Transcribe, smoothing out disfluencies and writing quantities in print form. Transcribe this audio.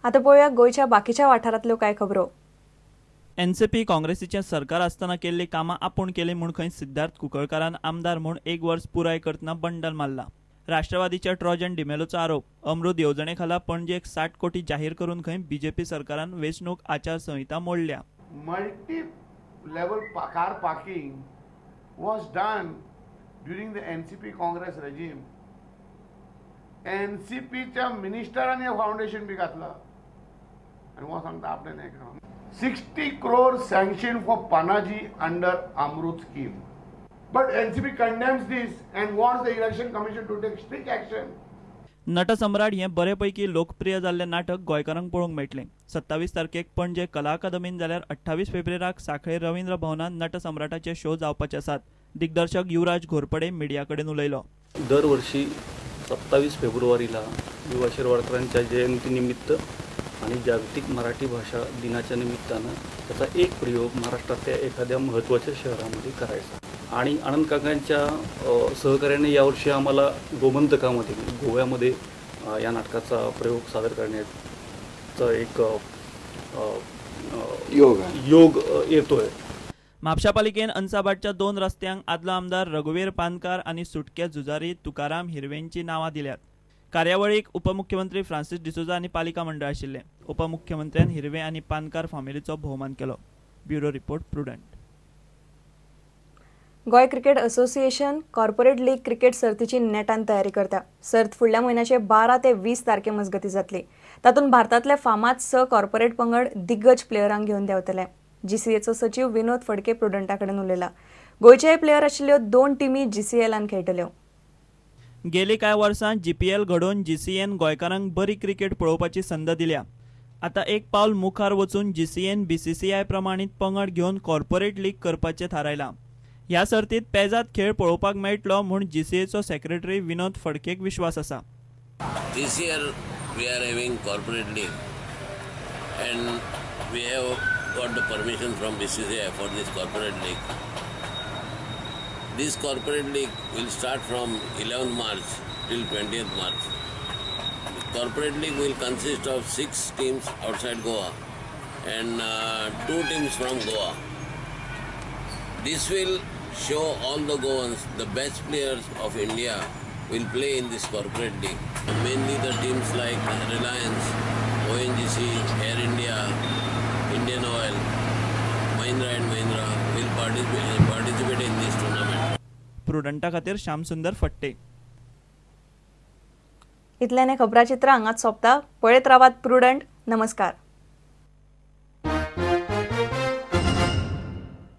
आता पळोवया गोयच्या बाकीच्या वाठारांतल्यो कांय खबरो। एनसीपी काँग्रेसीचे सरकार आसतना केल्ली कामां आपूण केली म्हूण खंय सिद्धार्थ कुंकळकारान आमदार म्हूण 1 वर्स पुराय करतना बंडल मारला। राष्ट्रवादीच्या ट्रॉजन डिमेलोचो आरोप। अमृत येवजणे खाला पणजेक 60 कोटी जाहीर करून खंय बीजेपी सरकारान वेंचणूक आचारसंहिता मोडल्या। Multi level car parking was done during the NCP Congress regime. NCP च्या मिनिस्टरांनी फाउंडेशन बी घातला आणि वो सांगता आपले नाही करा। 60 crore sanctioned for Panaji under Amrut scheme. But NCP condemns this and wants the election commission to take strict action. Natsamrat हे बरेपैकी लोकप्रिय जाल्ले नाटक गोंयकारांक पळोवंक मेळटलें। 27 तारखेक पणजे कला अकादमीन जाल्यार 28 फेब्रुवाराक सांखळे रवींद्र भवनात नटसम्राटाचे शो जावपाचे आसात। दिग्दर्शक युवराज घोरपडे मिडिया कडेन उलयलो। दरवर्षी 27 फेब्रुवारीला युवा शिरवाडकरांच्या जयंतीनिमित्त आणि जागतिक मराठी भाषा दिनाच्या निमित्तानं त्याचा एक प्रयोग महाराष्ट्रातल्या एखाद्या महत्त्वाच्या शहरामध्ये करायचा आणि आनंद काकांच्या सहकार्याने यावर्षी आम्हाला गोमंतकामध्ये गोव्यामध्ये या नाटकाचा प्रयोग सादर करण्याचा एक योग येतोय। म्हापशा पालिकेन अंसाबादच्या 2 रस्त्यांक आदलो आमदार रघुवीर पानकार आणि सुटके झुजारी तुकाराम हिरवेंची नावां दिल्यात। कार्यावळीक उपमुख्यमंत्री फ्रांसिस डिसोजा आणि पालिका मंडळ आशिल्ले। उपमुख्यमंत्र्यान हिरवे आणि पानकार फामिलीचो भोवमान केलो। Bureau report Prudent. गोय cricket association corporate league cricket सर्तीची नेटान तयारी करता। सर्त फुडल्या म्हयन्याचे 12 ते 20 तारखे मजगती जातली। तातूंत भारतांतले फामाद 6 कॉर्पोरेट पंगड दिग्गज प्लेयरांक घेवन देंवतले। जीसीएचो सचिव विनोद फडके प्रुडंटा कडेन उलयला। गोंयचे प्लेयर आशिल्ल्यो 2 टिमी जीसीएलान खेळटल्यो। गेली कांय वर्सां जीपीएल घडोवन जीसीएन गोंयकारांक बरी क्रिकेट पळोवपाची संद दिल्या। आता एक पावल मुखार वचून जीसीएन बीसीसीआय प्रमाणीत पंगड घेवन कॉर्पोरेट लीग करपाचें थारायलां। ह्या सर्तीत पेजात खेळ पळोवपाक मेळटलो म्हूण जीसीएचो सेक्रेटरी विनोद फडकेक विश्वास आसा। This year we are having corporate league and we have got the permission from BCCI for this corporate league. This corporate league will start from 11th March till 20th March. The corporate league will consist of 6 teams outside Goa and 2 teams from Goa. This will show all the Goans the best players of India will play in this corporate league. Mainly the teams like Reliance, ONGC, Air India, Indian Oil, Mahindra and Mahindra will participate in this tournament. प्रुडंटा खातीर श्यामसुंदर फट्टे। इतल्याने खबराचित्र हांगाच सोंपता। पळयत रावात prudent. नमस्कार।